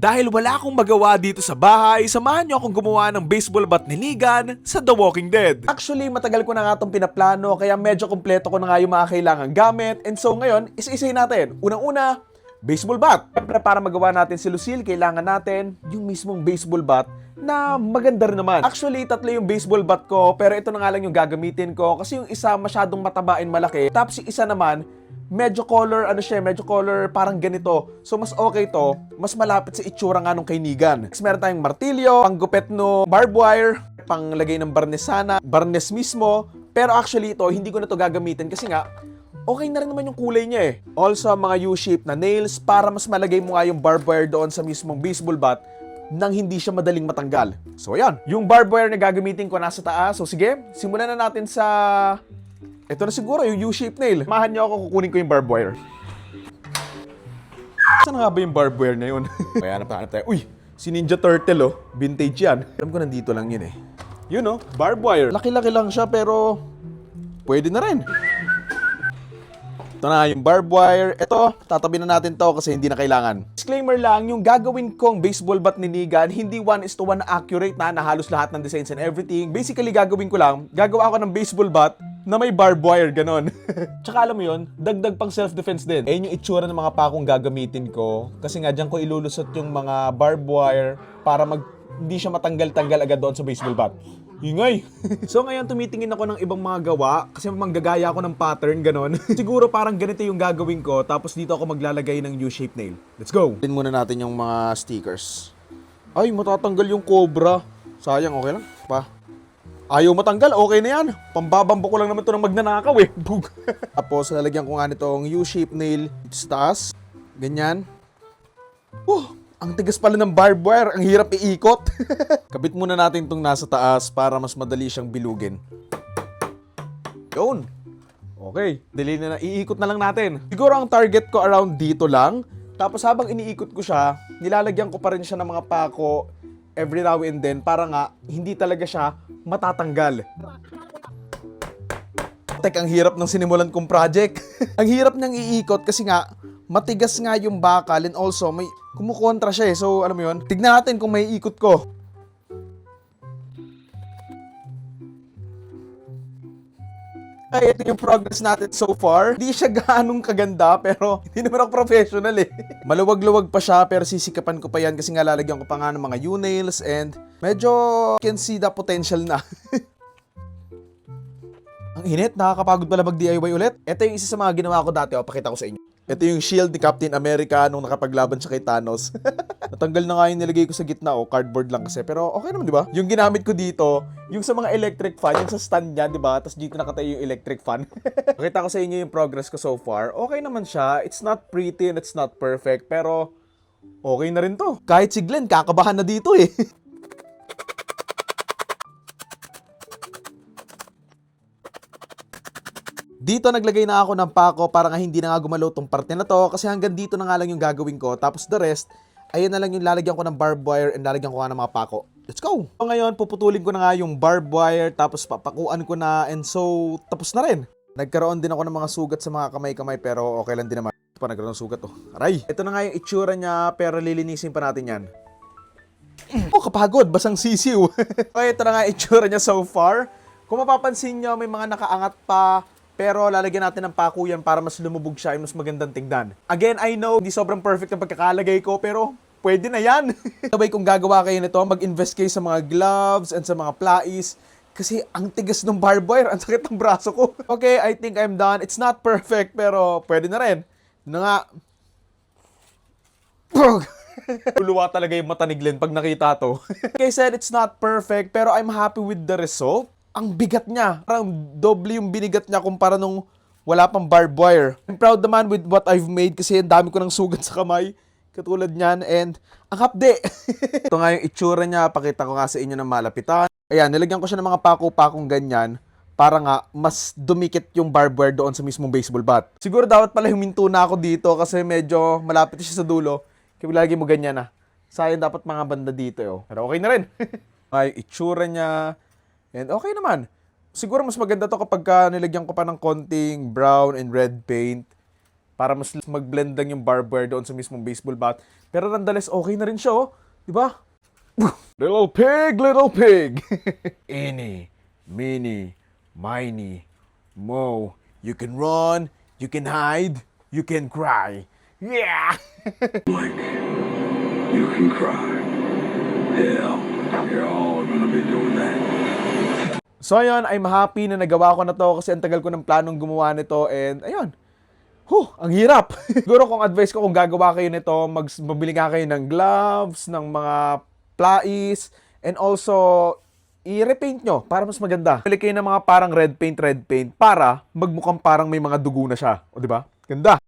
Dahil wala akong magawa dito sa bahay, samahan niyo akong gumawa ng baseball bat ni Negan sa The Walking Dead. Actually, matagal ko na nga itong pinaplano, kaya medyo kompleto ko na nga yung mga kailangang gamit. And so ngayon, isa-isahin natin. Unang-una, baseball bat. Siyempre, para magawa natin si Lucille, kailangan natin yung mismong baseball bat na maganda rin naman. Actually, tatlo yung baseball bat ko, pero ito na nga lang yung gagamitin ko kasi yung isa masyadong mataba and malaki. Tapos yung isa naman, medyo color parang ganito. So mas okay to, mas malapit sa itsura nga nung kay Negan. Next, meron tayong martilyo, panggupit no barbed wire, panglagay ng barnes sana, barnes mismo. Pero actually ito, hindi ko na to gagamitin kasi nga, okay na rin naman yung kulay niya eh. Also, mga U-shape na nails para mas malagay mo nga yung barbed wire doon sa mismong baseball bat nang hindi siya madaling matanggal. So ayan, yung barbed wire na gagamitin ko nasa taas. So sige, simulan na natin sa... Ito na siguro, yung U-shape nail. Samahan niyo ako, kukunin ko yung barbed wire. Saan nga ba yung barbed wire na yun? Kaya hanap tayo. Uy, si Ninja Turtle oh. Vintage yan. Alam ko nandito lang yun eh. Yun oh, barbed wire. Laki-laki lang siya pero pwede na rin. Ito na yung barbed wire. Ito, tatabi na natin to kasi hindi na kailangan. Disclaimer lang, yung gagawin kong baseball bat ni Negan, hindi 1:1 accurate na halos lahat ng designs and everything. Basically, gagawin ko lang, gagawa ako ng baseball bat na may barbed wire, ganon. Tsaka alam mo yun, dagdag pang self-defense din. Ayun yung itsura ng mga pakong gagamitin ko. Kasi nga dyan ko ilulusot yung mga barbed wire para hindi siya matanggal-tanggal agad doon sa baseball bat. Ingay! So ngayon tumitingin ako ng ibang mga gawa kasi manggagaya ako ng pattern, ganon. Siguro parang ganito yung gagawin ko tapos dito ako maglalagay ng U-shape nail. Let's go! Din muna natin yung mga stickers. Ay, matatanggal yung cobra. Sayang, okay lang. Pa. Ayaw matanggal, okay na yan. Pambabambo ko lang naman ito ng magnanakaw eh. Bug. Tapos lalagyan ko nga nitong U-shape nail dito sa taas. Ganyan. Ang tigas pala ng barbed wire, ang hirap iikot. Kabit muna natin itong nasa taas para mas madali siyang bilugin. Yun. Okay, dali na iikot na lang natin. Siguro ang target ko around dito lang. Tapos habang iniikot ko siya, nilalagyan ko pa rin siya ng mga pako every now and then para nga hindi talaga siya matatanggal. Tek, ang hirap ng sinimulan kong project. Ang hirap niyang iikot kasi nga matigas nga yung bakal and also may kumukontra siya eh. So, alam mo yun? Tignan natin kung may ikot ko. Ay, ito yung progress natin so far. Hindi siya ganong kaganda pero hindi naman ako professional eh. Maluwag-luwag pa siya pero sisikapan ko pa yan kasi nga lalagyan ko pa nga ng mga U-nails and medyo can see the potential na. Ang init, nakakapagod pala mag-DIY ulit. Ito yung isa sa mga ginawa ko dati, pakita ko sa inyo. Ito yung shield ni Captain America nung nakapaglaban siya kay Thanos. Natanggal na nga yung nilagay ko sa gitna, cardboard lang kasi. Pero okay naman, di ba? Yung ginamit ko dito, yung sa mga electric fan, yung sa stand niya, di ba? Tapos dito nakatayo yung electric fan. Pakita ko sa inyo yung progress ko so far. Okay naman siya. It's not pretty and it's not perfect, pero okay na rin to. Kahit si Glenn, kakabahan na dito eh. Dito naglagay na ako ng pako para nga hindi na nga gumalaw tong parte na to kasi hanggang dito na nga lang yung gagawin ko. Tapos the rest, ayun na lang yung lalagyan ko ng barbed wire and lalagyan ko nga ng mga pako. Let's go! So ngayon, puputulin ko na nga yung barbed wire tapos papakuan ko na and so tapos na rin. Nagkaroon din ako ng mga sugat sa mga kamay-kamay pero okay lang din naman. Pa nagkaroon ng sugat oh. Aray! Ito na nga yung itsura niya pero lilinisin pa natin yan. Kapagod! Basang sisiw! Okay, ito na nga yung itsura niya so far. Kung mapapansin nyo, may mga nakaangat pa. Pero lalagyan natin ng pako yan para mas lumubog siya at mas magandang tignan. Again, I know, hindi sobrang perfect ang pagkakalagay ko, pero pwede na yan. Sabay kung gagawa kayo nito, mag-invest kayo sa mga gloves and sa mga plais. Kasi ang tigas ng barbed wire, ang sakit ng braso ko. Okay, I think I'm done. It's not perfect, pero pwede na rin. Yun nga. Luluwa talaga yung mata ni Glenn pag nakita to. Like I said, it's not perfect, pero I'm happy with the result. Ang bigat niya. Parang doble yung binigat niya kumpara nung wala pang barbed wire. I'm proud naman with what I've made kasi ang dami ko ng sugat sa kamay. Katulad niyan and ang hapde. Ito nga yung itsura niya. Pakita ko nga sa inyo ng malapitan. Ayan, nilagyan ko siya ng mga pako-pakong ganyan para nga mas dumikit yung barbed wire doon sa mismong baseball bat. Siguro dapat pala huminto na ako dito kasi medyo malapit siya sa dulo. Kaya lagi mo ganyan na. Sayang dapat mga banda dito. Pero okay na rin. Ay, itsura niya. And okay naman. Siguro mas maganda to kapag nilagyan ko pa ng konting brown and red paint para mas mag-blend lang yung barbed wire doon sa mismong baseball bat. Pero nonetheless, okay na rin siya, oh. Di ba? Little pig, little pig. Eeny, meeny, miny, mo. You can run, you can hide, you can cry. Yeah! Blink. You can cry. Hell, you're all gonna be doing that. So ayun, I'm happy na nagawa ko na to kasi ang tagal ko ng planong gumawa nito and ayun. Ang hirap. Siguro kung advice ko kung gagawa kayo nito, mabili nga kayo ng gloves, ng mga plais, and also i-repaint nyo para mas maganda. Bili kayo ng mga parang red paint para magmukhang parang may mga dugo na siya. O di ba? Ganda.